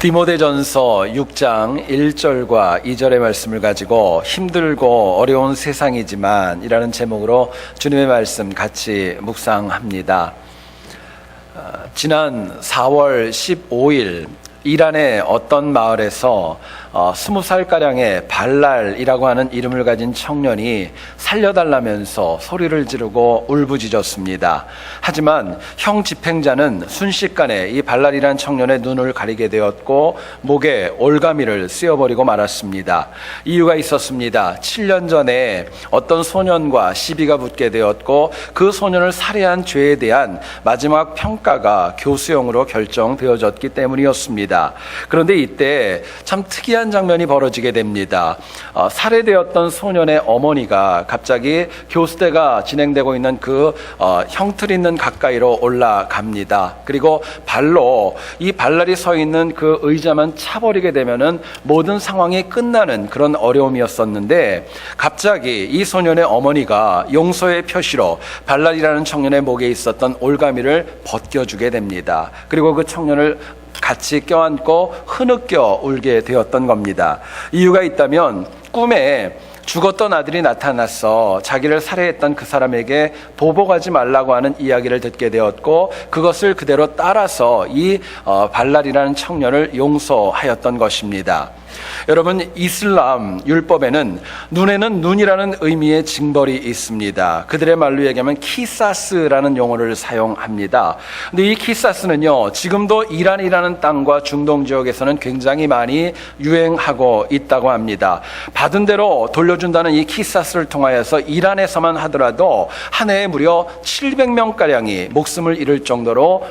디모데전서 6장 1절과 2절의 말씀을 가지고 힘들고 어려운 세상이지만 이라는 제목으로 주님의 말씀 같이 묵상합니다. 지난 4월 15일 이란의 어떤 마을에서 20살가량의 발랄이라고 하는 이름을 가진 청년이 살려달라면서 소리를 지르고 울부짖었습니다. 하지만 형 집행자는 순식간에 이 발랄이라는 청년의 눈을 가리게 되었고 목에 올가미를 씌워버리고 말았습니다. 이유가 있었습니다. 7년 전에 어떤 소년과 시비가 붙게 되었고 그 소년을 살해한 죄에 대한 마지막 평가가 교수형으로 결정되어졌기 때문이었습니다. 그런데 이때 참 특이한 장면이 벌어지게 됩니다. 살해되었던 소년의 어머니가 갑자기 교수대가 진행되고 있는 그 형틀 있는 가까이로 올라갑니다. 그리고 발로 이 발랄이 서 있는 그 의자만 차버리게 되면은 모든 상황이 끝나는 그런 어려움이었었는데 갑자기 이 소년의 어머니가 용서의 표시로 발랄이라는 청년의 목에 있었던 올가미를 벗겨주게 됩니다. 그리고 그 청년을 같이 껴안고 흐느껴 울게 되었던 겁니다. 이유가 있다면 꿈에 죽었던 아들이 나타나서 자기를 살해했던 그 사람에게 보복하지 말라고 하는 이야기를 듣게 되었고 그것을 그대로 따라서 이 발랄이라는 청년을 용서하였던 것입니다. 여러분, 이슬람 율법에는 눈에는 눈이라는 의미의 징벌이 있습니다. 그들의 말로 얘기하면 키사스라는 용어를 사용합니다. 근데 이 키사스는요, 지금도 이란이라는 땅과 중동 지역에서는 굉장히 많이 유행하고 있다고 합니다. 받은 대로 돌려준다는 이 키사스를 통하여서 이란에서만 하더라도 한 해에 무려 700명가량이 목숨을 잃을 정도로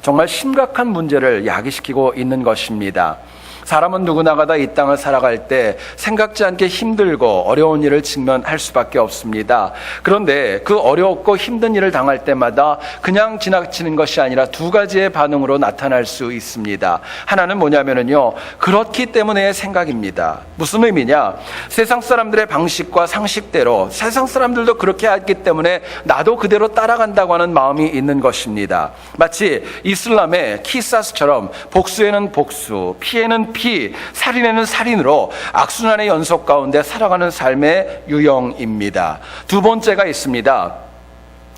정말 심각한 문제를 야기시키고 있는 것입니다. 사람은 누구나가 다 이 땅을 살아갈 때 생각지 않게 힘들고 어려운 일을 직면할 수밖에 없습니다. 그런데 그 어렵고 힘든 일을 당할 때마다 그냥 지나치는 것이 아니라 두 가지의 반응으로 나타날 수 있습니다. 하나는 뭐냐면요, 그렇기 때문에의 생각입니다. 무슨 의미냐? 세상 사람들의 방식과 상식대로 세상 사람들도 그렇게 했기 때문에 나도 그대로 따라간다고 하는 마음이 있는 것입니다. 마치 이슬람의 키사스처럼 복수에는 복수, 피에는 피, 살인에는 살인으로 악순환의 연속 가운데 살아가는 삶의 유형입니다. 두 번째가 있습니다.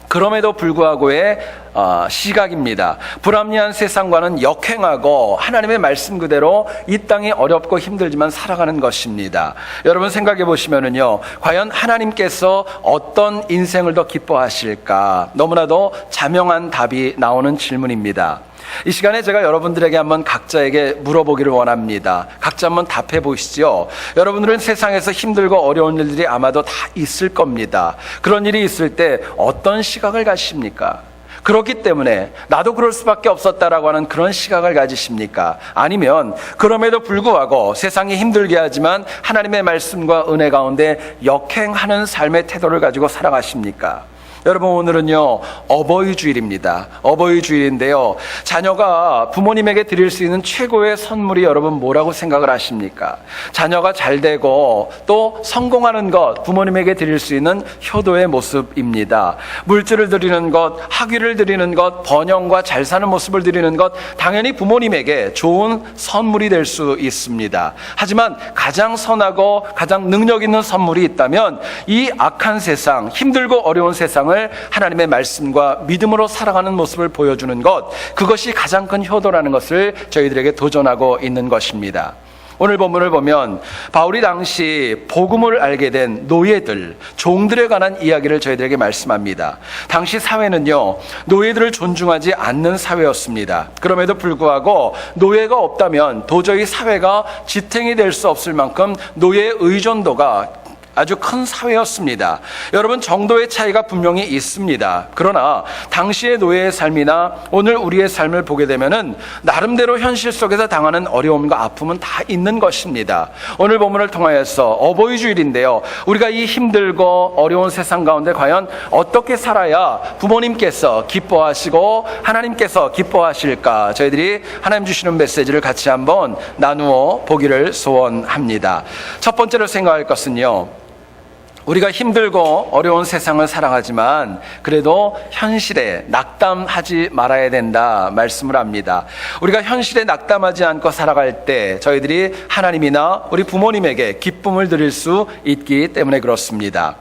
그럼에도 불구하고의 시각입니다. 불합리한 세상과는 역행하고 하나님의 말씀 그대로 이 땅이 어렵고 힘들지만 살아가는 것입니다. 여러분 생각해 보시면은요, 과연 하나님께서 어떤 인생을 더 기뻐하실까? 너무나도 자명한 답이 나오는 질문입니다. 이 시간에 제가 여러분들에게 한번 각자에게 물어보기를 원합니다. 각자 한번 답해 보시죠. 여러분들은 세상에서 힘들고 어려운 일들이 아마도 다 있을 겁니다. 그런 일이 있을 때 어떤 시각을 가십니까? 그렇기 때문에 나도 그럴 수밖에 없었다라고 하는 그런 시각을 가지십니까? 아니면 그럼에도 불구하고 세상이 힘들게 하지만 하나님의 말씀과 은혜 가운데 역행하는 삶의 태도를 가지고 살아가십니까? 여러분, 오늘은요, 어버이 주일입니다. 어버이 주일인데요, 자녀가 부모님에게 드릴 수 있는 최고의 선물이 여러분 뭐라고 생각을 하십니까? 자녀가 잘 되고 또 성공하는 것, 부모님에게 드릴 수 있는 효도의 모습입니다. 물질을 드리는 것, 학위를 드리는 것, 번영과 잘 사는 모습을 드리는 것, 당연히 부모님에게 좋은 선물이 될 수 있습니다. 하지만 가장 선하고 가장 능력 있는 선물이 있다면 이 악한 세상, 힘들고 어려운 세상을 하나님의 말씀과 믿음으로 살아가는 모습을 보여주는 것, 그것이 가장 큰 효도라는 것을 저희들에게 도전하고 있는 것입니다. 오늘 본문을 보면 바울이 당시 복음을 알게 된 노예들, 종들에 관한 이야기를 저희들에게 말씀합니다. 당시 사회는요, 노예들을 존중하지 않는 사회였습니다. 그럼에도 불구하고 노예가 없다면 도저히 사회가 지탱이 될 수 없을 만큼 노예의 의존도가 아주 큰 사회였습니다. 여러분, 정도의 차이가 분명히 있습니다. 그러나 당시의 노예의 삶이나 오늘 우리의 삶을 보게 되면은 나름대로 현실 속에서 당하는 어려움과 아픔은 다 있는 것입니다. 오늘 본문을 통하여서 어버이 주일인데요, 우리가 이 힘들고 어려운 세상 가운데 과연 어떻게 살아야 부모님께서 기뻐하시고 하나님께서 기뻐하실까? 저희들이 하나님 주시는 메시지를 같이 한번 나누어 보기를 소원합니다. 첫 번째로 생각할 것은요, 우리가 힘들고 어려운 세상을 살아가지만 그래도 현실에 낙담하지 말아야 된다 말씀을 합니다. 우리가 현실에 낙담하지 않고 살아갈 때 저희들이 하나님이나 우리 부모님에게 기쁨을 드릴 수 있기 때문에 그렇습니다.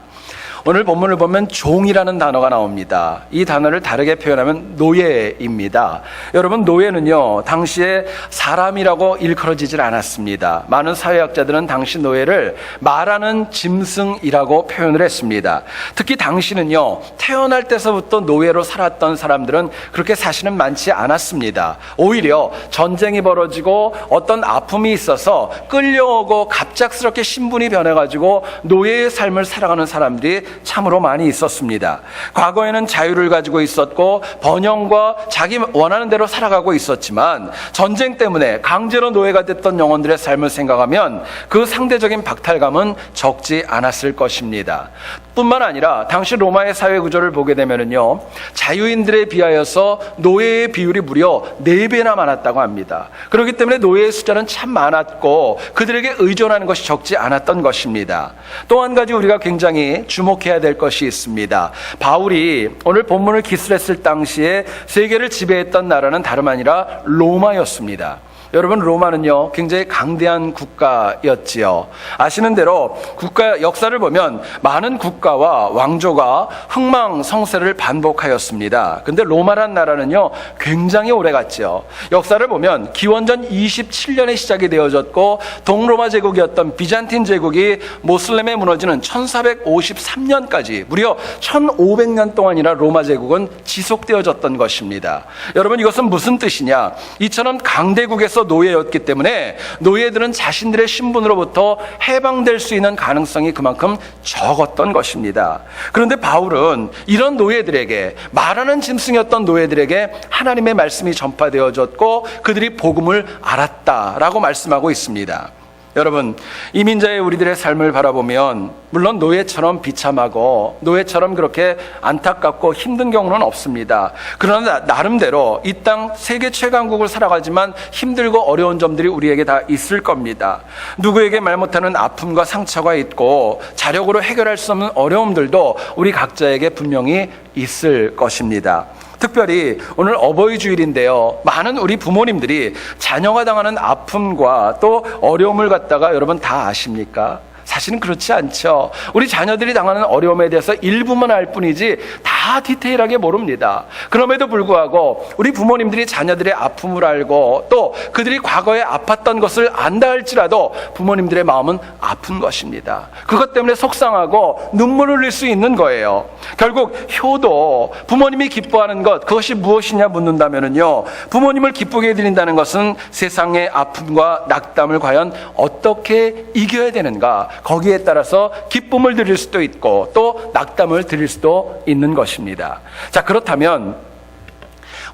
오늘 본문을 보면 종이라는 단어가 나옵니다. 이 단어를 다르게 표현하면 노예입니다. 여러분, 노예는요, 당시에 사람이라고 일컬어지질 않았습니다. 많은 사회학자들은 당시 노예를 말하는 짐승이라고 표현을 했습니다. 특히 당시는요, 태어날 때서부터 노예로 살았던 사람들은 그렇게 사실은 많지 않았습니다. 오히려 전쟁이 벌어지고 어떤 아픔이 있어서 끌려오고 갑작스럽게 신분이 변해가지고 노예의 삶을 살아가는 사람들이 참으로 많이 있었습니다. 과거에는 자유를 가지고 있었고 번영과 자기 원하는 대로 살아가고 있었지만 전쟁 때문에 강제로 노예가 됐던 영혼들의 삶을 생각하면 그 상대적인 박탈감은 적지 않았을 것입니다. 뿐만 아니라 당시 로마의 사회 구조를 보게 되면요, 자유인들에 비하여서 노예의 비율이 무려 4배나 많았다고 합니다. 그렇기 때문에 노예의 숫자는 참 많았고 그들에게 의존하는 것이 적지 않았던 것입니다. 또 한 가지 우리가 굉장히 주목해야 될 것이 있습니다. 바울이 오늘 본문을 기술했을 당시에 세계를 지배했던 나라는 다름 아니라 로마였습니다. 여러분, 로마는요 굉장히 강대한 국가였지요. 아시는 대로 국가 역사를 보면 많은 국가와 왕조가 흥망성쇠를 반복하였습니다. 근데 로마란 나라는요 굉장히 오래 갔지요. 역사를 보면 기원전 27년에 시작이 되어졌고 동로마 제국이었던 비잔틴 제국이 모슬렘에 무너지는 1453년까지 무려 1500년 동안이나 로마 제국은 지속되어졌던 것입니다. 여러분, 이것은 무슨 뜻이냐? 이처럼 강대국에서 노예였기 때문에 노예들은 자신들의 신분으로부터 해방될 수 있는 가능성이 그만큼 적었던 것입니다. 그런데 바울은 이런 노예들에게, 말하는 짐승이었던 노예들에게 하나님의 말씀이 전파되어졌고 그들이 복음을 알았다라고 말씀하고 있습니다. 여러분, 이민자의 우리들의 삶을 바라보면 물론 노예처럼 비참하고 노예처럼 그렇게 안타깝고 힘든 경우는 없습니다. 그러나 나름대로 이 땅 세계 최강국을 살아가지만 힘들고 어려운 점들이 우리에게 다 있을 겁니다. 누구에게 말 못하는 아픔과 상처가 있고 자력으로 해결할 수 없는 어려움들도 우리 각자에게 분명히 있을 것입니다. 특별히 오늘 어버이 주일인데요, 많은 우리 부모님들이 자녀가 당하는 아픔과 또 어려움을 갖다가 여러분 다 아십니까? 사실은 그렇지 않죠. 우리 자녀들이 당하는 어려움에 대해서 일부만 알 뿐이지 다 디테일하게 모릅니다. 그럼에도 불구하고 우리 부모님들이 자녀들의 아픔을 알고 또 그들이 과거에 아팠던 것을 안다 할지라도 부모님들의 마음은 아픈 것입니다. 그것 때문에 속상하고 눈물을 흘릴 수 있는 거예요. 결국 효도, 부모님이 기뻐하는 것, 그것이 무엇이냐 묻는다면요, 부모님을 기쁘게 해드린다는 것은 세상의 아픔과 낙담을 과연 어떻게 이겨야 되는가, 거기에 따라서 기쁨을 드릴 수도 있고 또 낙담을 드릴 수도 있는 것입니다. 자, 그렇다면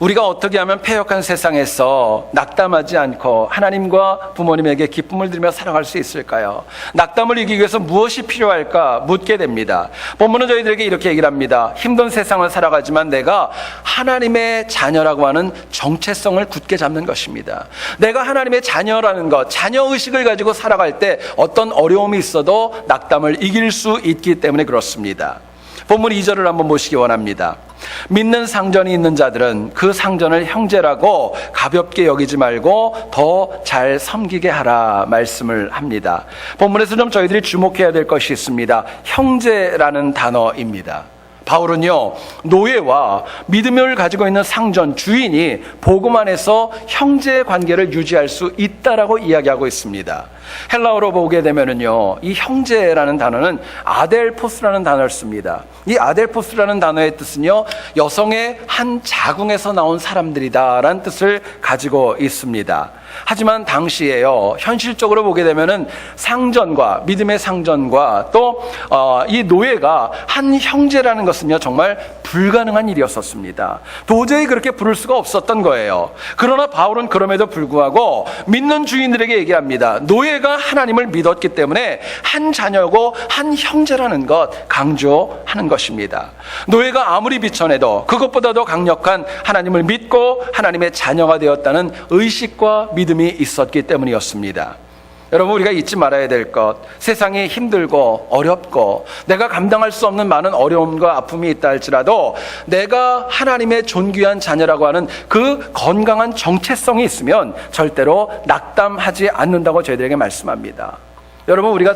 우리가 어떻게 하면 패역한 세상에서 낙담하지 않고 하나님과 부모님에게 기쁨을 드리며 살아갈 수 있을까요? 낙담을 이기기 위해서 무엇이 필요할까 묻게 됩니다. 본문은 저희들에게 이렇게 얘기를 합니다. 힘든 세상을 살아가지만 내가 하나님의 자녀라고 하는 정체성을 굳게 잡는 것입니다. 내가 하나님의 자녀라는 것, 자녀의식을 가지고 살아갈 때 어떤 어려움이 있어도 낙담을 이길 수 있기 때문에 그렇습니다. 본문 2절을 한번 보시기 원합니다. 믿는 상전이 있는 자들은 그 상전을 형제라고 가볍게 여기지 말고 더 잘 섬기게 하라 말씀을 합니다. 본문에서 좀 저희들이 주목해야 될 것이 있습니다. 형제라는 단어입니다. 바울은요, 노예와 믿음을 가지고 있는 상전, 주인이 복음 안에서 형제 관계를 유지할 수 있다라고 이야기하고 있습니다. 헬라어로 보게 되면은요, 이 형제라는 단어는 아델포스라는 단어를 씁니다. 이 아델포스라는 단어의 뜻은요, 여성의 한 자궁에서 나온 사람들이다라는 뜻을 가지고 있습니다. 하지만 당시에요, 현실적으로 보게 되면은 상전과 믿음의 상전과 또 이 노예가 한 형제라는 것은요 정말 불가능한 일이었었습니다. 도저히 그렇게 부를 수가 없었던 거예요. 그러나 바울은 그럼에도 불구하고 믿는 주인들에게 얘기합니다. 노예가 하나님을 믿었기 때문에 한 자녀고 한 형제라는 것 강조하는 것입니다. 노예가 아무리 비천해도 그것보다도 강력한 하나님을 믿고 하나님의 자녀가 되었다는 의식과 믿음이 있었기 때문이었습니다. 여러분, 우리가 잊지 말아야 될 것, 세상이 힘들고 어렵고 내가 감당할 수 없는 많은 어려움과 아픔이 있다 할지라도 내가 하나님의 존귀한 자녀라고 하는 그 건강한 정체성이 있으면 절대로 낙담하지 않는다고 저희들에게 말씀합니다. 여러분, 우리가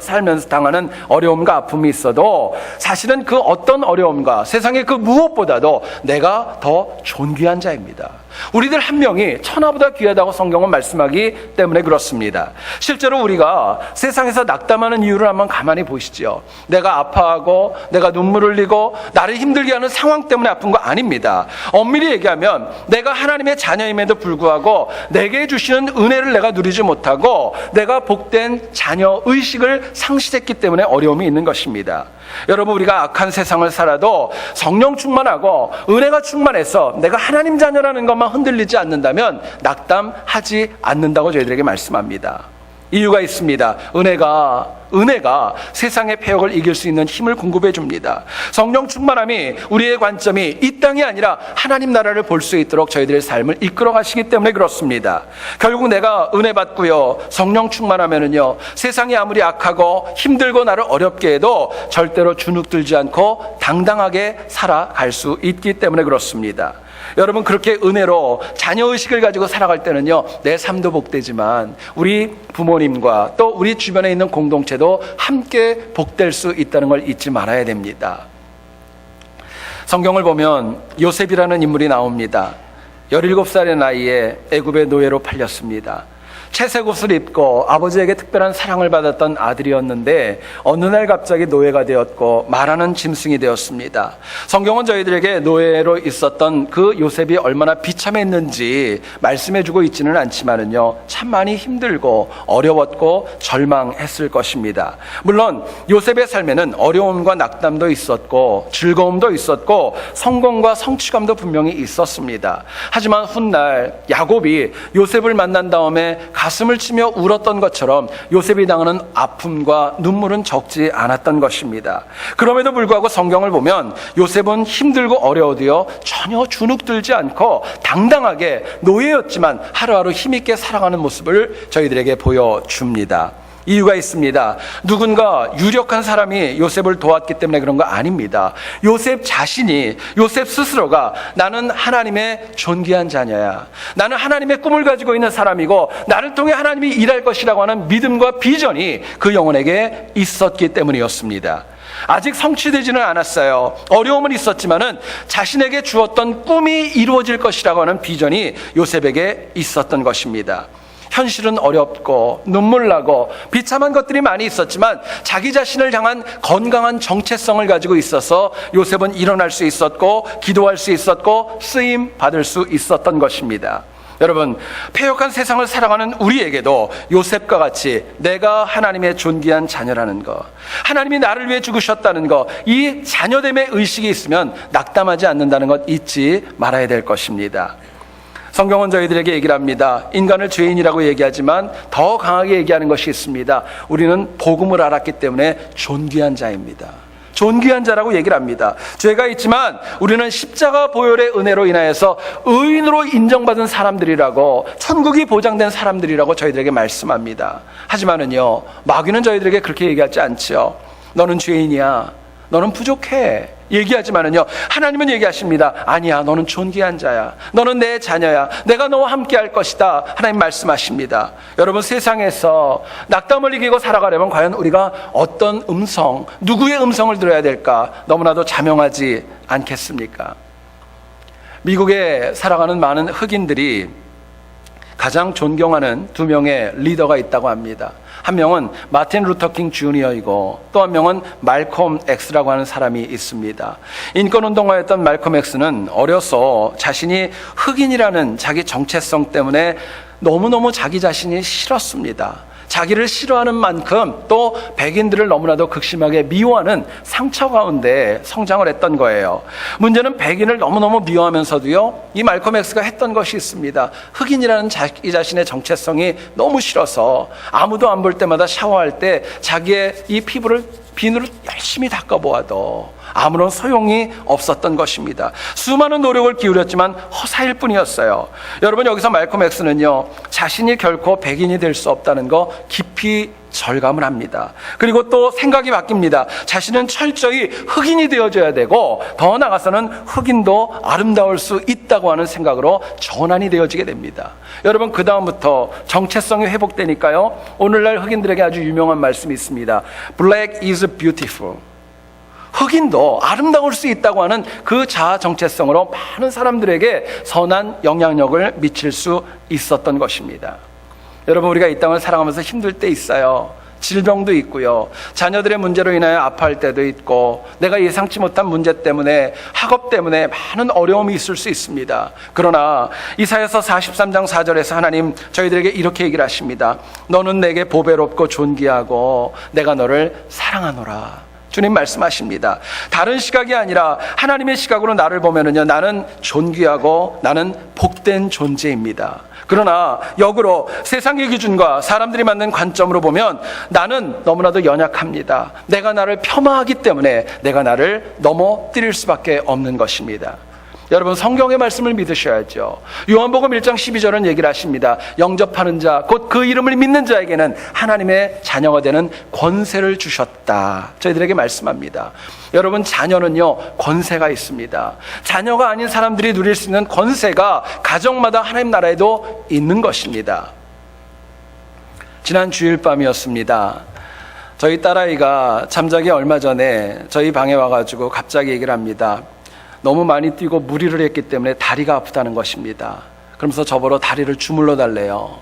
살면서 당하는 어려움과 아픔이 있어도 사실은 그 어떤 어려움과 세상의 그 무엇보다도 내가 더 존귀한 자입니다. 우리들 한 명이 천하보다 귀하다고 성경은 말씀하기 때문에 그렇습니다. 실제로 우리가 세상에서 낙담하는 이유를 한번 가만히 보시죠. 내가 아파하고 내가 눈물 흘리고 나를 힘들게 하는 상황 때문에 아픈 거 아닙니다. 엄밀히 얘기하면 내가 하나님의 자녀임에도 불구하고 내게 주시는 은혜를 내가 누리지 못하고 내가 복된 자녀 의식을 상실했기 때문에 어려움이 있는 것입니다. 여러분, 우리가 악한 세상을 살아도 성령 충만하고 은혜가 충만해서 내가 하나님 자녀라는 것만 흔들리지 않는다면 낙담하지 않는다고 저희들에게 말씀합니다. 이유가 있습니다. 은혜가 세상의 폐역을 이길 수 있는 힘을 공급해 줍니다. 성령 충만함이 우리의 관점이 이 땅이 아니라 하나님 나라를 볼 수 있도록 저희들의 삶을 이끌어 가시기 때문에 그렇습니다. 결국 내가 은혜 받고요, 성령 충만하면은요, 세상이 아무리 악하고 힘들고 나를 어렵게 해도 절대로 주눅들지 않고 당당하게 살아갈 수 있기 때문에 그렇습니다. 여러분, 그렇게 은혜로 자녀의식을 가지고 살아갈 때는요, 내 삶도 복되지만 우리 부모님과 또 우리 주변에 있는 공동체도 함께 복될 수 있다는 걸 잊지 말아야 됩니다. 성경을 보면 요셉이라는 인물이 나옵니다. 17살의 나이에 애굽의 노예로 팔렸습니다. 채색 옷을 입고 아버지에게 특별한 사랑을 받았던 아들이었는데 어느 날 갑자기 노예가 되었고 말하는 짐승이 되었습니다. 성경은 저희들에게 노예로 있었던 그 요셉이 얼마나 비참했는지 말씀해주고 있지는 않지만은요, 참 많이 힘들고 어려웠고 절망했을 것입니다. 물론 요셉의 삶에는 어려움과 낙담도 있었고 즐거움도 있었고 성공과 성취감도 분명히 있었습니다. 하지만 훗날 야곱이 요셉을 만난 다음에 가슴을 치며 울었던 것처럼 요셉이 당하는 아픔과 눈물은 적지 않았던 것입니다. 그럼에도 불구하고 성경을 보면 요셉은 힘들고 어려워도요, 전혀 주눅들지 않고 당당하게 노예였지만 하루하루 힘있게 살아가는 모습을 저희들에게 보여줍니다. 이유가 있습니다. 누군가 유력한 사람이 요셉을 도왔기 때문에 그런 거 아닙니다. 요셉 스스로가 나는 하나님의 존귀한 자녀야, 나는 하나님의 꿈을 가지고 있는 사람이고 나를 통해 하나님이 일할 것이라고 하는 믿음과 비전이 그 영혼에게 있었기 때문이었습니다. 아직 성취되지는 않았어요. 어려움은 있었지만은 자신에게 주었던 꿈이 이루어질 것이라고 하는 비전이 요셉에게 있었던 것입니다. 현실은 어렵고 눈물나고 비참한 것들이 많이 있었지만 자기 자신을 향한 건강한 정체성을 가지고 있어서 요셉은 일어날 수 있었고 기도할 수 있었고 쓰임 받을 수 있었던 것입니다. 여러분, 패역한 세상을 살아가는 우리에게도 요셉과 같이 내가 하나님의 존귀한 자녀라는 것, 하나님이 나를 위해 죽으셨다는 것, 이 자녀됨의 의식이 있으면 낙담하지 않는다는 것 잊지 말아야 될 것입니다. 성경은 저희들에게 얘기를 합니다. 인간을 죄인이라고 얘기하지만 더 강하게 얘기하는 것이 있습니다. 우리는 복음을 알았기 때문에 존귀한 자입니다. 존귀한 자라고 얘기를 합니다. 죄가 있지만 우리는 십자가 보혈의 은혜로 인하여서 의인으로 인정받은 사람들이라고, 천국이 보장된 사람들이라고 저희들에게 말씀합니다. 하지만은요, 마귀는 저희들에게 그렇게 얘기하지 않지요. 너는 죄인이야, 너는 부족해 얘기하지만은요, 하나님은 얘기하십니다. 아니야, 너는 존귀한 자야, 너는 내 자녀야, 내가 너와 함께 할 것이다. 하나님 말씀하십니다. 여러분, 세상에서 낙담을 이기고 살아가려면 과연 우리가 어떤 음성, 누구의 음성을 들어야 될까? 너무나도 자명하지 않겠습니까? 미국에 살아가는 많은 흑인들이 가장 존경하는 두 명의 리더가 있다고 합니다. 한 명은 마틴 루터 킹 주니어이고 또 한 명은 말콤 X라고 하는 사람이 있습니다. 인권운동가였던 말콤 X는 어려서 자신이 흑인이라는 자기 정체성 때문에 너무너무 자기 자신이 싫었습니다. 자기를 싫어하는 만큼 또 백인들을 너무나도 극심하게 미워하는 상처 가운데 성장을 했던 거예요. 문제는 백인을 너무너무 미워하면서도요, 이 말콤 X가 했던 것이 있습니다. 흑인이라는 자기 자신의 정체성이 너무 싫어서 아무도 안 볼 때마다 샤워할 때 자기의 이 피부를 비누로 열심히 닦아보아도 아무런 소용이 없었던 것입니다. 수많은 노력을 기울였지만 허사일 뿐이었어요. 여러분, 여기서 말콤 X는요, 자신이 결코 백인이 될 수 없다는 거 깊이 절감을 합니다. 그리고 또 생각이 바뀝니다. 자신은 철저히 흑인이 되어줘야 되고 더 나아가서는 흑인도 아름다울 수 있다고 하는 생각으로 전환이 되어지게 됩니다. 여러분, 그 다음부터 정체성이 회복되니까요, 오늘날 흑인들에게 아주 유명한 말씀이 있습니다. Black is beautiful. 흑인도 아름다울 수 있다고 하는 그 자아 정체성으로 많은 사람들에게 선한 영향력을 미칠 수 있었던 것입니다. 여러분, 우리가 이 땅을 살아가면서 힘들 때 있어요. 질병도 있고요. 자녀들의 문제로 인하여 아파할 때도 있고, 내가 예상치 못한 문제 때문에, 학업 때문에 많은 어려움이 있을 수 있습니다. 그러나 이사야서 43장 4절에서 하나님 저희들에게 이렇게 얘기를 하십니다. 너는 내게 보배롭고 존귀하고 내가 너를 사랑하노라. 주님 말씀하십니다. 다른 시각이 아니라 하나님의 시각으로 나를 보면은요, 나는 존귀하고 나는 복된 존재입니다. 그러나 역으로 세상의 기준과 사람들이 만든 관점으로 보면 나는 너무나도 연약합니다. 내가 나를 폄하하기 때문에 내가 나를 넘어뜨릴 수밖에 없는 것입니다. 여러분, 성경의 말씀을 믿으셔야죠. 요한복음 1장 12절은 얘기를 하십니다. 영접하는 자, 곧 그 이름을 믿는 자에게는 하나님의 자녀가 되는 권세를 주셨다. 저희들에게 말씀합니다. 여러분, 자녀는요, 권세가 있습니다. 자녀가 아닌 사람들이 누릴 수 있는 권세가 가정마다 하나님 나라에도 있는 것입니다. 지난 주일 밤이었습니다. 저희 딸아이가 잠자기 얼마 전에 저희 방에 와가지고 갑자기 얘기를 합니다. 너무 많이 뛰고 무리를 했기 때문에 다리가 아프다는 것입니다. 그러면서 저보러 다리를 주물러 달래요.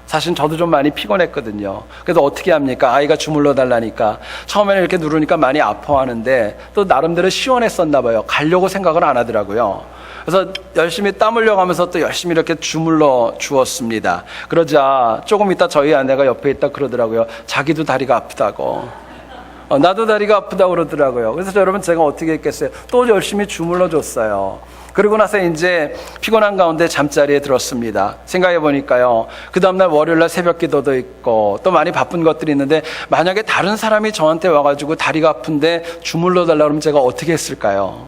사실 저도 좀 많이 피곤했거든요. 그래서 어떻게 합니까? 아이가 주물러 달라니까 처음에는 이렇게 누르니까 많이 아파하는데 또 나름대로 시원했었나 봐요. 가려고 생각을 안 하더라고요. 그래서 열심히 땀 흘려가면서 또 열심히 이렇게 주물러 주었습니다. 그러자 조금 있다 저희 아내가 옆에 있다 그러더라고요. 자기도 다리가 아프다고. 나도 다리가 아프다고 그러더라고요. 그래서 여러분, 제가 어떻게 했겠어요? 또 열심히 주물러 줬어요. 그러고 나서 이제 피곤한 가운데 잠자리에 들었습니다. 생각해 보니까요, 그 다음날 월요일날 새벽 기도도 있고 또 많이 바쁜 것들이 있는데, 만약에 다른 사람이 저한테 와가지고 다리가 아픈데 주물러 달라고 그러면 제가 어떻게 했을까요?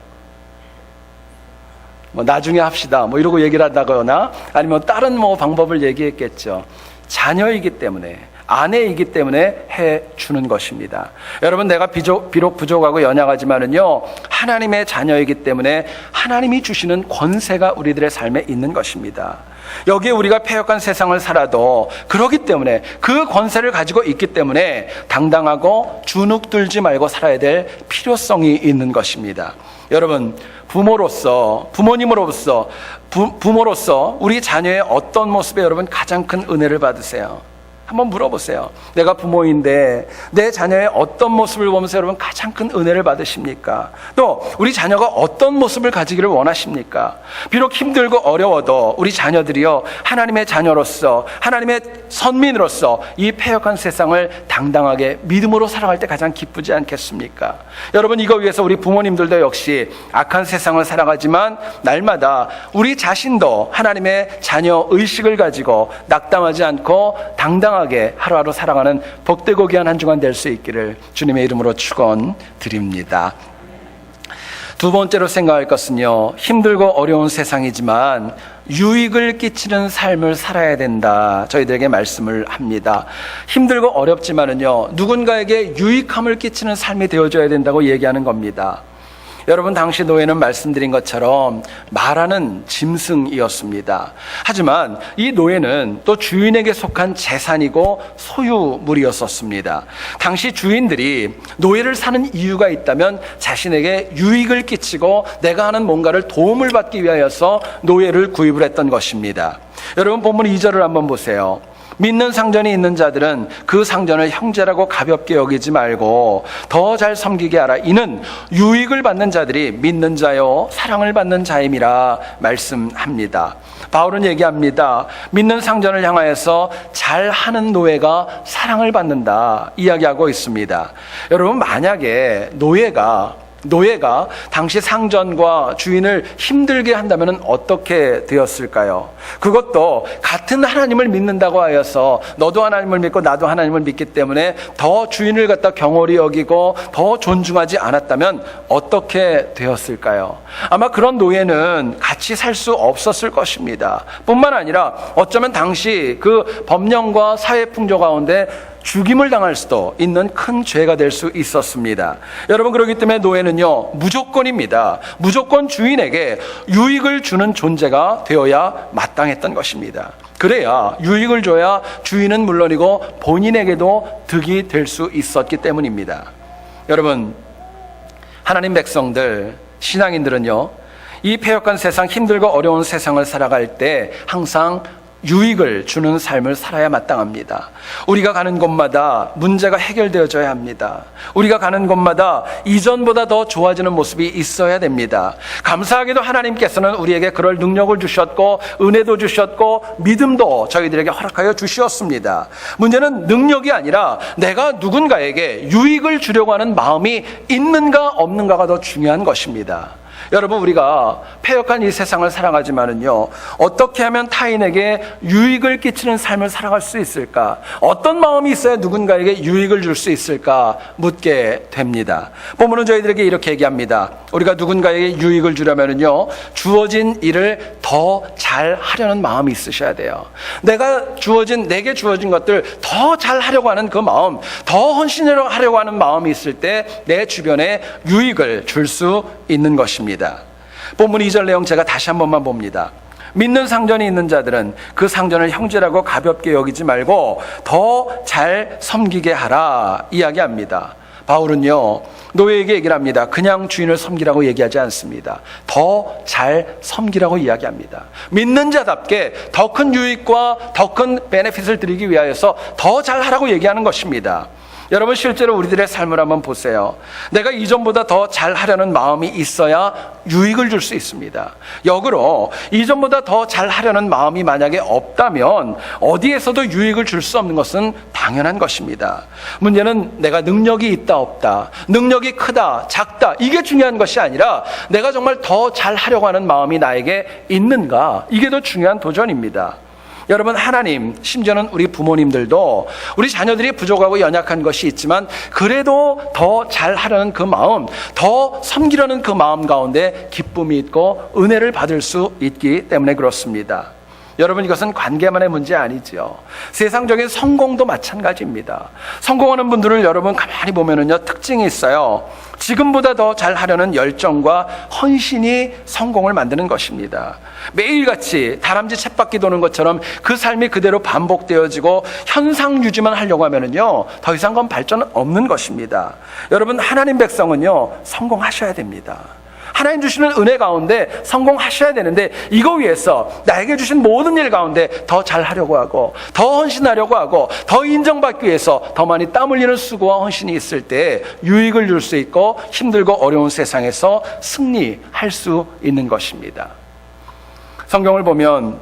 나중에 합시다 이러고 얘기를 한다거나 아니면 다른 방법을 얘기했겠죠. 자녀이기 때문에, 아내이기 때문에 해주는 것입니다. 여러분, 내가 비록 부족하고 연약하지만은요, 하나님의 자녀이기 때문에 하나님이 주시는 권세가 우리들의 삶에 있는 것입니다. 여기에 우리가 패역한 세상을 살아도 그렇기 때문에, 그 권세를 가지고 있기 때문에 당당하고 주눅 들지 말고 살아야 될 필요성이 있는 것입니다. 여러분, 부모로서 우리 자녀의 어떤 모습에 여러분 가장 큰 은혜를 받으세요? 한번 물어보세요. 내가 부모인데 내 자녀의 어떤 모습을 보면서 여러분 가장 큰 은혜를 받으십니까? 또 우리 자녀가 어떤 모습을 가지기를 원하십니까? 비록 힘들고 어려워도 우리 자녀들이요, 하나님의 자녀로서, 하나님의 선민으로서 이 패역한 세상을 당당하게 믿음으로 살아갈 때 가장 기쁘지 않겠습니까? 여러분, 이거 위해서 우리 부모님들도 역시 악한 세상을 살아가지만 날마다 우리 자신도 하나님의 자녀 의식을 가지고 낙담하지 않고 당당하게 하루하루 살아가는 복되고 귀한 한 주간 될 수 있기를 주님의 이름으로 축원드립니다. 두 번째로 생각할 것은요, 힘들고 어려운 세상이지만 유익을 끼치는 삶을 살아야 된다. 저희들에게 말씀을 합니다. 힘들고 어렵지만은요, 누군가에게 유익함을 끼치는 삶이 되어줘야 된다고 얘기하는 겁니다. 여러분, 당시 노예는 말씀드린 것처럼 말하는 짐승이었습니다. 하지만 이 노예는 또 주인에게 속한 재산이고 소유물이었습니다. 당시 주인들이 노예를 사는 이유가 있다면 자신에게 유익을 끼치고 내가 하는 뭔가를 도움을 받기 위하여서 노예를 구입을 했던 것입니다. 여러분, 본문 2절을 한번 보세요. 믿는 상전이 있는 자들은 그 상전을 형제라고 가볍게 여기지 말고 더 잘 섬기게 하라. 이는 유익을 받는 자들이 믿는 자요 사랑을 받는 자임이라 말씀합니다. 바울은 얘기합니다. 믿는 상전을 향하여서 잘하는 노예가 사랑을 받는다 이야기하고 있습니다. 여러분, 만약에 노예가 노예가 당시 상전과 주인을 힘들게 한다면 어떻게 되었을까요? 그것도 같은 하나님을 믿는다고 하여서 너도 하나님을 믿고 나도 하나님을 믿기 때문에 더 주인을 갖다 경홀히 여기고 더 존중하지 않았다면 어떻게 되었을까요? 아마 그런 노예는 같이 살 수 없었을 것입니다. 뿐만 아니라 어쩌면 당시 그 법령과 사회 풍조 가운데 죽임을 당할 수도 있는 큰 죄가 될 수 있었습니다. 여러분, 그렇기 때문에 노예는요, 무조건입니다. 무조건 주인에게 유익을 주는 존재가 되어야 마땅했던 것입니다. 그래야 유익을 줘야 주인은 물론이고 본인에게도 득이 될 수 있었기 때문입니다. 여러분, 하나님 백성들, 신앙인들은요, 이 패역한 세상, 힘들고 어려운 세상을 살아갈 때 항상 유익을 주는 삶을 살아야 마땅합니다. 우리가 가는 곳마다 문제가 해결되어져야 합니다. 우리가 가는 곳마다 이전보다 더 좋아지는 모습이 있어야 됩니다. 감사하게도 하나님께서는 우리에게 그럴 능력을 주셨고 은혜도 주셨고 믿음도 저희들에게 허락하여 주셨습니다. 문제는 능력이 아니라 내가 누군가에게 유익을 주려고 하는 마음이 있는가 없는가가 더 중요한 것입니다. 여러분, 우리가 패역한 이 세상을 살아가지만은요, 어떻게 하면 타인에게 유익을 끼치는 삶을 살아갈 수 있을까? 어떤 마음이 있어야 누군가에게 유익을 줄 수 있을까? 묻게 됩니다. 본문은 저희들에게 이렇게 얘기합니다. 우리가 누군가에게 유익을 주려면은요, 주어진 일을 더 잘 하려는 마음이 있으셔야 돼요. 내게 주어진 것들 더 잘 하려고 하는 그 마음, 더 헌신하려고 하는 마음이 있을 때 내 주변에 유익을 줄 수 있는 것입니다. 본문 2절 내용 제가 다시 한 번만 봅니다. 믿는 상전이 있는 자들은 그 상전을 형제라고 가볍게 여기지 말고 더 잘 섬기게 하라 이야기합니다. 바울은요, 노예에게 얘기를 합니다. 그냥 주인을 섬기라고 얘기하지 않습니다. 더 잘 섬기라고 이야기합니다. 믿는 자답게 더 큰 유익과 더 큰 베네핏을 드리기 위하여서 더 잘하라고 얘기하는 것입니다. 여러분, 실제로 우리들의 삶을 한번 보세요. 내가 이전보다 더 잘하려는 마음이 있어야 유익을 줄 수 있습니다. 역으로 이전보다 더 잘하려는 마음이 만약에 없다면 어디에서도 유익을 줄 수 없는 것은 당연한 것입니다. 문제는 내가 능력이 있다 없다, 능력이 크다 작다, 이게 중요한 것이 아니라 내가 정말 더 잘하려고 하는 마음이 나에게 있는가, 이게 더 중요한 도전입니다. 여러분, 하나님, 심지어는 우리 부모님들도 우리 자녀들이 부족하고 연약한 것이 있지만 그래도 더 잘하려는 그 마음, 더 섬기려는 그 마음 가운데 기쁨이 있고 은혜를 받을 수 있기 때문에 그렇습니다. 여러분, 이것은 관계만의 문제 아니지요. 세상적인 성공도 마찬가지입니다. 성공하는 분들을 여러분 가만히 보면은요, 특징이 있어요. 지금보다 더 잘하려는 열정과 헌신이 성공을 만드는 것입니다. 매일같이 다람쥐 쳇바퀴 도는 것처럼 그 삶이 그대로 반복되어지고 현상 유지만 하려고 하면은요, 더 이상 그건 발전 없는 것입니다. 여러분, 하나님 백성은요, 성공하셔야 됩니다. 하나님 주시는 은혜 가운데 성공하셔야 되는데, 이거 위해서 나에게 주신 모든 일 가운데 더 잘하려고 하고 더 헌신하려고 하고 더 인정받기 위해서 더 많이 땀 흘리는 수고와 헌신이 있을 때 유익을 줄 수 있고 힘들고 어려운 세상에서 승리할 수 있는 것입니다. 성경을 보면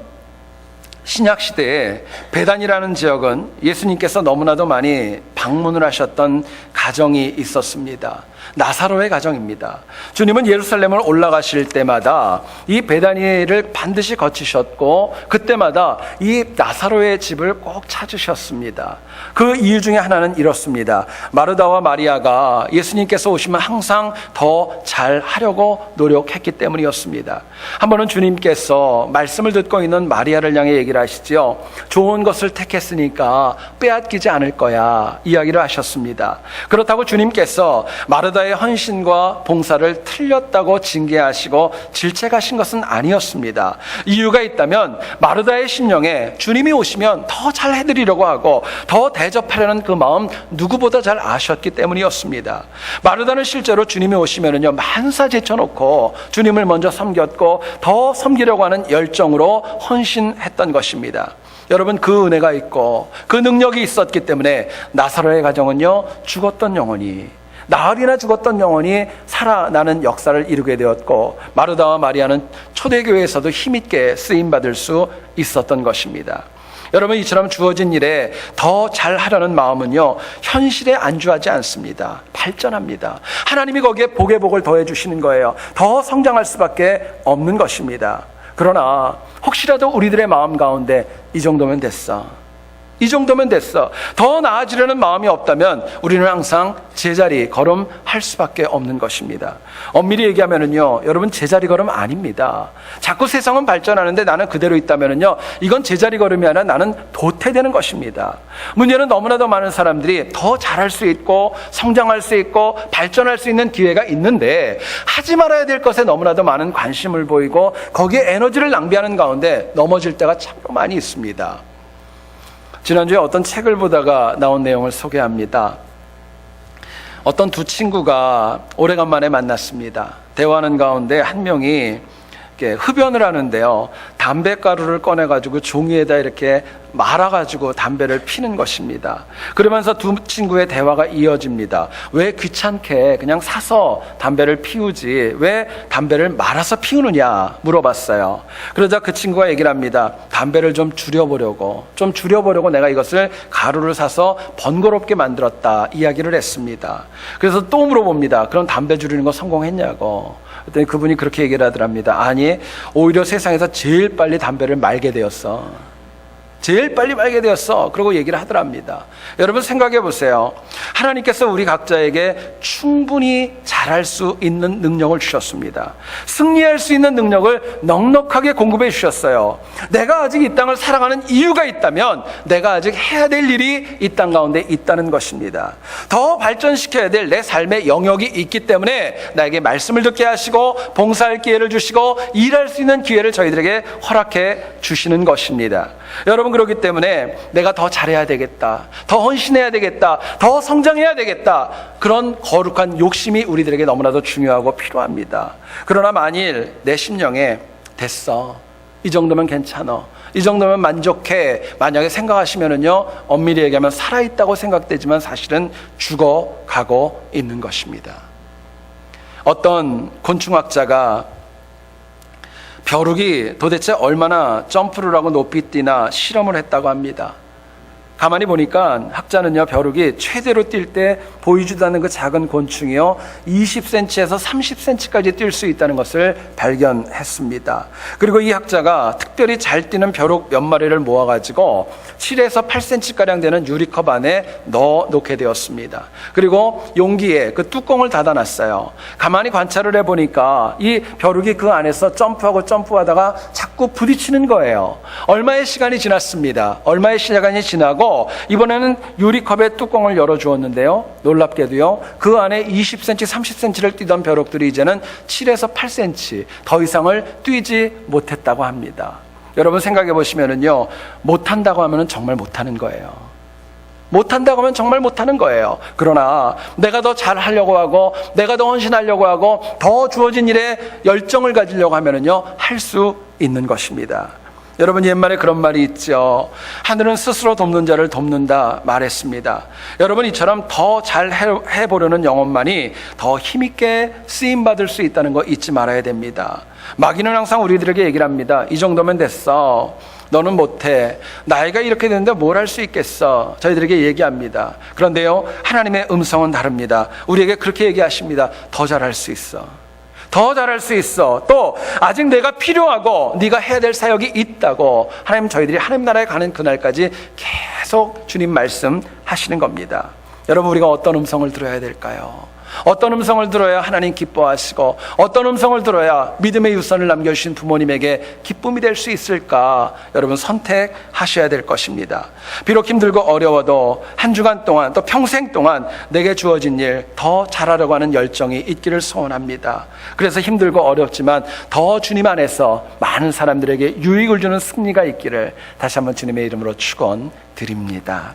신약 시대에 베단이라는 지역은 예수님께서 너무나도 많이 방문을 하셨던 가정이 있었습니다. 나사로의 가정입니다. 주님은 예루살렘을 올라가실 때마다 이 베다니를 반드시 거치셨고 그때마다 이 나사로의 집을 꼭 찾으셨습니다. 그 이유 중에 하나는 이렇습니다. 마르다와 마리아가 예수님께서 오시면 항상 더 잘하려고 노력했기 때문이었습니다. 한 번은 주님께서 말씀을 듣고 있는 마리아를 향해 얘기를 하시죠. 좋은 것을 택했으니까 빼앗기지 않을 거야 이야기를 하셨습니다. 그렇다고 주님께서 마르다의 헌신과 봉사를 틀렸다고 징계하시고 질책하신 것은 아니었습니다. 이유가 있다면 마르다의 심령에 주님이 오시면 더 잘 해드리려고 하고 더 대접하려는 그 마음 누구보다 잘 아셨기 때문이었습니다. 마르다는 실제로 주님이 오시면은요, 만사 제쳐놓고 주님을 먼저 섬겼고 더 섬기려고 하는 열정으로 헌신했던 것입니다. 여러분, 그 은혜가 있고 그 능력이 있었기 때문에 나사로의 가정은요, 죽었던 영혼이, 나흘이나 죽었던 영혼이 살아나는 역사를 이루게 되었고, 마르다와 마리아는 초대교회에서도 힘있게 쓰임받을 수 있었던 것입니다. 여러분, 이처럼 주어진 일에 더 잘하려는 마음은요, 현실에 안주하지 않습니다. 발전합니다. 하나님이 거기에 복의 복을 더해 주시는 거예요. 더 성장할 수밖에 없는 것입니다. 그러나 혹시라도 우리들의 마음 가운데 이 정도면 됐어, 이 정도면 됐어, 더 나아지려는 마음이 없다면 우리는 항상 제자리 걸음할 수밖에 없는 것입니다. 엄밀히 얘기하면은요, 여러분, 제자리 걸음 아닙니다. 자꾸 세상은 발전하는데 나는 그대로 있다면은요, 이건 제자리 걸음이 아니라 나는 도태되는 것입니다. 문제는 너무나도 많은 사람들이 더 잘할 수 있고 성장할 수 있고 발전할 수 있는 기회가 있는데 하지 말아야 될 것에 너무나도 많은 관심을 보이고 거기에 에너지를 낭비하는 가운데 넘어질 때가 참으로 많이 있습니다. 지난주에 어떤 책을 보다가 나온 내용을 소개합니다. 어떤 두 친구가 오래간만에 만났습니다. 대화하는 가운데 한 명이 이렇게 흡연을 하는데요, 담배가루를 꺼내가지고 종이에다 이렇게 말아가지고 담배를 피는 것입니다. 그러면서 두 친구의 대화가 이어집니다. 왜 귀찮게 그냥 사서 담배를 피우지 왜 담배를 말아서 피우느냐 물어봤어요. 그러자 그 친구가 얘기를 합니다. 담배를 좀 줄여보려고 내가 이것을 가루를 사서 번거롭게 만들었다 이야기를 했습니다. 그래서 또 물어봅니다. 그럼 담배 줄이는 거 성공했냐고. 그랬더니 그분이 그렇게 얘기를 하더랍니다. 아니, 오히려 세상에서 제일 빨리 담배를 말게 되었어. 제일 빨리 말게 되었어. 그러고 얘기를 하더랍니다. 여러분, 생각해 보세요. 하나님께서 우리 각자에게 충분히 잘할 수 있는 능력을 주셨습니다. 승리할 수 있는 능력을 넉넉하게 공급해 주셨어요. 내가 아직 이 땅을 살아가는 이유가 있다면 내가 아직 해야 될 일이 이 땅 가운데 있다는 것입니다. 더 발전시켜야 될 내 삶의 영역이 있기 때문에 나에게 말씀을 듣게 하시고 봉사할 기회를 주시고 일할 수 있는 기회를 저희들에게 허락해 주시는 것입니다. 여러분, 그렇기 때문에 내가 더 잘해야 되겠다, 더 헌신해야 되겠다, 더 성장해야 되겠다, 그런 거룩한 욕심이 우리들에게 너무나도 중요하고 필요합니다. 그러나 만일 내 심령에 됐어, 이 정도면 괜찮아, 이 정도면 만족해, 만약에 생각하시면은요, 엄밀히 얘기하면 살아있다고 생각되지만 사실은 죽어가고 있는 것입니다. 어떤 곤충학자가 벼룩이 도대체 얼마나 점프를 하고 높이 뛰나 실험을 했다고 합니다. 가만히 보니까 학자는요, 벼룩이 최대로 뛸 때 보이지도 않는 그 작은 곤충이요 20cm에서 30cm까지 뛸 수 있다는 것을 발견했습니다. 그리고 이 학자가 특별히 잘 뛰는 벼룩 몇 마리를 모아가지고 7에서 8cm가량 되는 유리컵 안에 넣어 놓게 되었습니다. 그리고 용기에 그 뚜껑을 닫아놨어요. 가만히 관찰을 해보니까 이 벼룩이 그 안에서 점프하다가 자꾸 부딪히는 거예요. 얼마의 시간이 지났습니다. 얼마의 시간이 지나고 이번에는 유리컵의 뚜껑을 열어주었는데요, 놀랍게도요, 그 안에 20cm, 30cm를 뛰던 벼룩들이 이제는 7에서 8cm 더 이상을 뛰지 못했다고 합니다. 여러분, 생각해 보시면은요, 못한다고 하면은 정말 못하는 거예요. 못한다고 하면 정말 못하는 거예요. 그러나 내가 더 잘하려고 하고 내가 더 헌신하려고 하고 더 주어진 일에 열정을 가지려고 하면은요, 할 수 있는 것입니다. 여러분, 옛말에 그런 말이 있죠. 하늘은 스스로 돕는 자를 돕는다 말했습니다. 여러분, 이처럼 더 잘 해보려는 영혼만이 더 힘있게 쓰임받을 수 있다는 거 잊지 말아야 됩니다. 마귀는 항상 우리들에게 얘기를 합니다. 이 정도면 됐어, 너는 못해, 나이가 이렇게 되는데 뭘 할 수 있겠어, 저희들에게 얘기합니다. 그런데요, 하나님의 음성은 다릅니다. 우리에게 그렇게 얘기하십니다. 더 잘할 수 있어, 더 잘할 수 있어, 또 아직 내가 필요하고 네가 해야 될 사역이 있다고. 하나님, 저희들이 하나님 나라에 가는 그날까지 계속 주님 말씀하시는 겁니다. 여러분, 우리가 어떤 음성을 들어야 될까요? 어떤 음성을 들어야 하나님 기뻐하시고 어떤 음성을 들어야 믿음의 유산을 남겨주신 부모님에게 기쁨이 될 수 있을까? 여러분, 선택하셔야 될 것입니다. 비록 힘들고 어려워도 한 주간 동안 또 평생 동안 내게 주어진 일 더 잘하려고 하는 열정이 있기를 소원합니다. 그래서 힘들고 어렵지만 더 주님 안에서 많은 사람들에게 유익을 주는 승리가 있기를 다시 한번 주님의 이름으로 축원드립니다.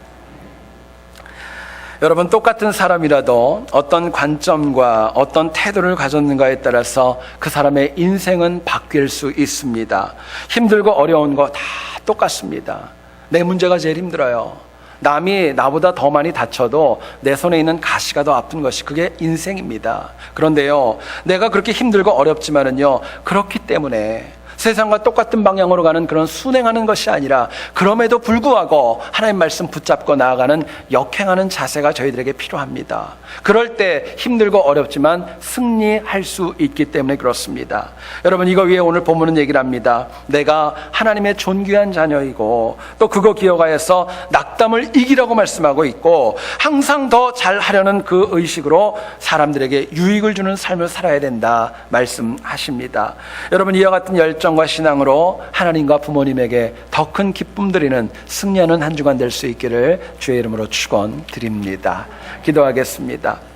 여러분, 똑같은 사람이라도 어떤 관점과 어떤 태도를 가졌는가에 따라서 그 사람의 인생은 바뀔 수 있습니다. 힘들고 어려운 거 다 똑같습니다. 내 문제가 제일 힘들어요. 남이 나보다 더 많이 다쳐도 내 손에 있는 가시가 더 아픈 것이 그게 인생입니다. 그런데요, 내가 그렇게 힘들고 어렵지만은요, 그렇기 때문에 세상과 똑같은 방향으로 가는 그런 순행하는 것이 아니라 그럼에도 불구하고 하나님 말씀 붙잡고 나아가는 역행하는 자세가 저희들에게 필요합니다. 그럴 때 힘들고 어렵지만 승리할 수 있기 때문에 그렇습니다. 여러분, 이거 위에 오늘 본문은 얘기를 합니다. 내가 하나님의 존귀한 자녀이고 또 그거 기억하여서 낙담을 이기라고 말씀하고 있고 항상 더 잘하려는 그 의식으로 사람들에게 유익을 주는 삶을 살아야 된다 말씀하십니다. 여러분, 이와 같은 열정과 신앙으로 하나님과 부모님에게 더 큰 기쁨 드리는 승리하는 한 주간 될 수 있기를 주의 이름으로 축원드립니다. 기도하겠습니다.